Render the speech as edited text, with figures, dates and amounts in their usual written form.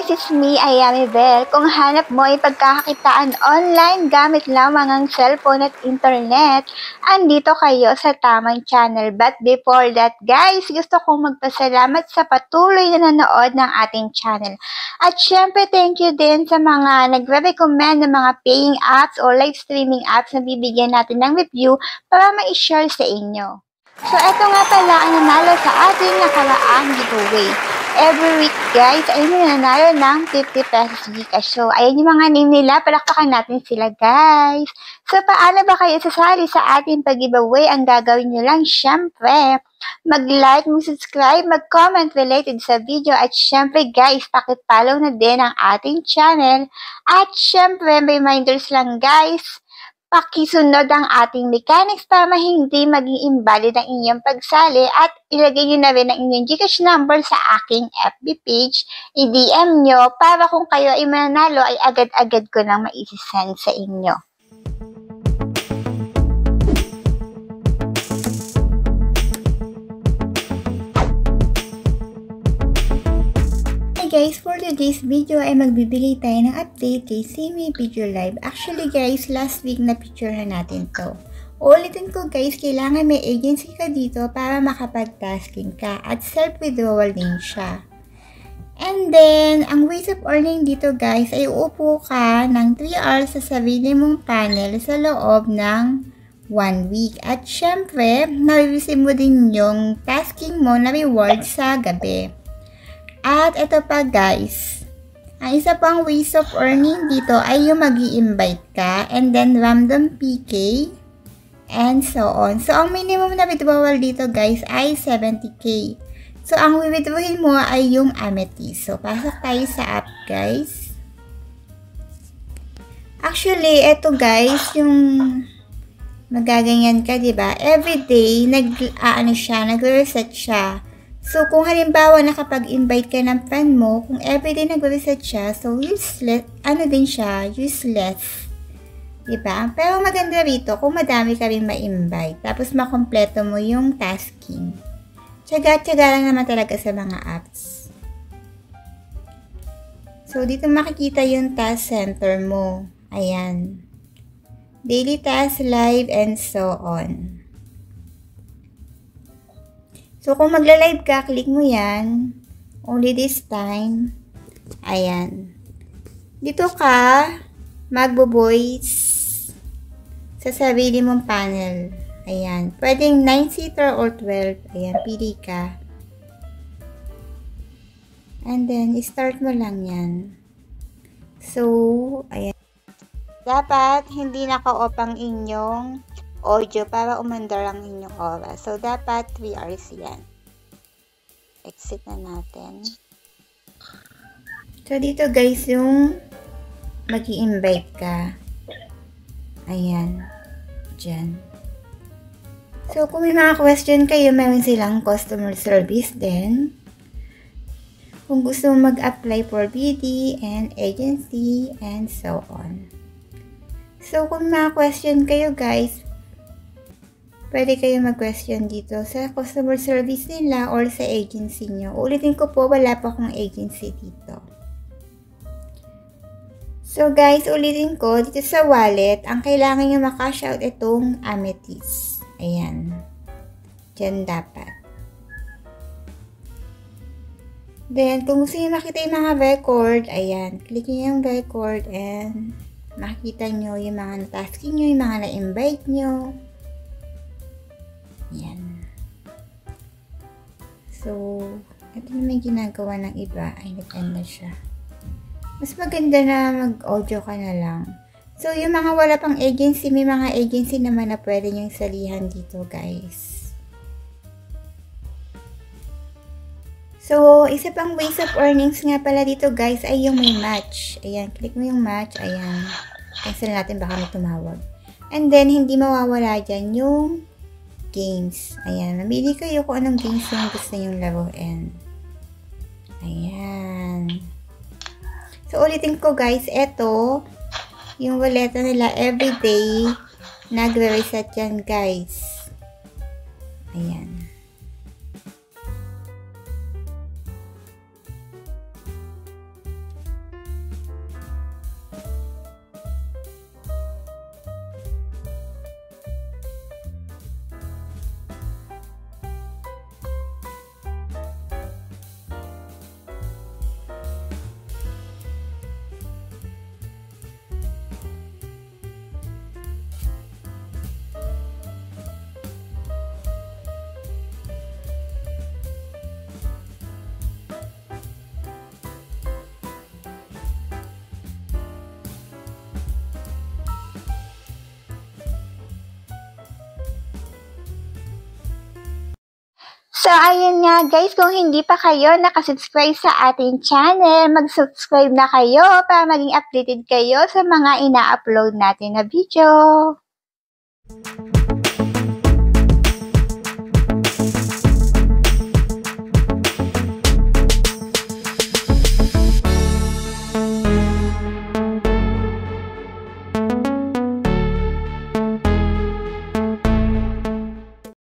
guys, it's me, Ayami Bell. Kung hanap mo ay pagkakakitaan online gamit lamang ang cellphone at internet, andito kayo sa tamang channel. But before that guys, gusto kong magpasalamat sa patuloy na nanood ng ating channel. At syempre, thank you din sa mga nagre-recommend ng mga paying apps o live streaming apps na bibigyan natin ng review para ma-share sa inyo. So, eto nga pala ang nanalo sa ating nakaraang giveaway. Every week, guys, ay nananalo ng 50 pesos Gcash. So, ayan yung mga name nila. Palakpakan natin sila, guys. So, paano ba kayo sasali sa ating pag-giveaway? Ang gagawin nyo lang, syempre, mag-like, mag-subscribe, mag-comment related sa video. At syempre, guys, pakipollow na din ang ating channel. At syempre, reminders lang, guys, pakisunod ang ating mechanics para hindi maging invalid ang inyong pagsali at ilagay nyo na rin ang inyong Gcash number sa aking FB page, i-DM nyo para kung kayo ay mananalo ay agad-agad ko nang maisisend sa inyo. Guys, for today's video ay magbibigay tayo ng update kay Simi Picture Live. Actually guys, last week na picturehan natin to. Ulitin ko guys, kailangan may agency ka dito para makapag-tasking ka at self-withdrawal din siya. And then, ang ways of earning dito guys ay uupo ka ng 3 hours sa sarili mong panel sa loob ng 1 week. At syempre, na-receive mo din yung tasking mo na reward sa gabi. At ito pa guys, ang isa pang ways of earning dito ay yung mag-i-invite ka and then random PK and so on. So, ang minimum na withdrawal dito guys ay 70k. So, ang withdrawin mo ay yung Amethyst. So, pasok tayo sa app guys. Actually, ito guys, yung magaganyan ka, diba? Everyday, nag-reset siya. So, kung halimbawa nakapag-invite ka ng friend mo, kung everyday nag-reset siya, so useless, useless. Diba? Pero maganda rito kung madami ka rin ma-invite, tapos makompleto mo yung tasking. Tsaga-tsaga lang naman talaga sa mga apps. So, dito makikita yung task center mo. Ayan. Daily task, live, and so on. So, kung magla-live ka, click mo yan. Only this time. Ayan. Dito ka, magbo-voice sa sarili mong panel. Ayan. Pwedeng 9-seater or 12. Ayan, pili ka. And then, start mo lang yan. So, ayan. Dapat, hindi naka-off ang inyong audio para umandar ang inyong oras. So, dapat 3 hours yan. Exit na natin. So, dito guys, yung mag-i-invite ka. Ayan. Diyan. So, kung may mga question kayo, meron silang customer service din. Kung gusto mo mag-apply for BD and agency and so on. So, kung may mga question kayo guys, pwede kayo mag-question dito sa customer service nila or sa agency nyo. Ulitin ko po, wala pa akong agency dito. So guys, ulitin ko, dito sa wallet, ang kailangan nyo makash out itong Amethyst. Ayan. Diyan dapat. Then, kung gusto nyo makita yung mga record, ayan. Click nyo yung record and makikita nyo yung mga na-tasking nyo, yung mga na-invite nyo. Yan. So, ito na may ginagawa ng iba. Ay, nag-end na siya. Mas maganda na mag-audio ka na lang. So, yung mga wala pang agency, may mga agency naman na pwede niyong salihan dito, guys. So, isa pang ways of earnings nga pala dito, guys, ay yung may match. Ayan, click mo yung match. Ayan. Cancel natin, baka may tumawag. And then, hindi mawawala dyan yung games. Ayan. Mamili kayo kung anong games yung gusto nyong laruin. Ayan. So, ulitin ko guys, eto, yung waleta nila everyday, nagre-reset yan guys. Ayan. So, ayun nga guys, kung hindi pa kayo nakasubscribe sa ating channel, mag-subscribe na kayo para maging updated kayo sa mga ina-upload natin na video.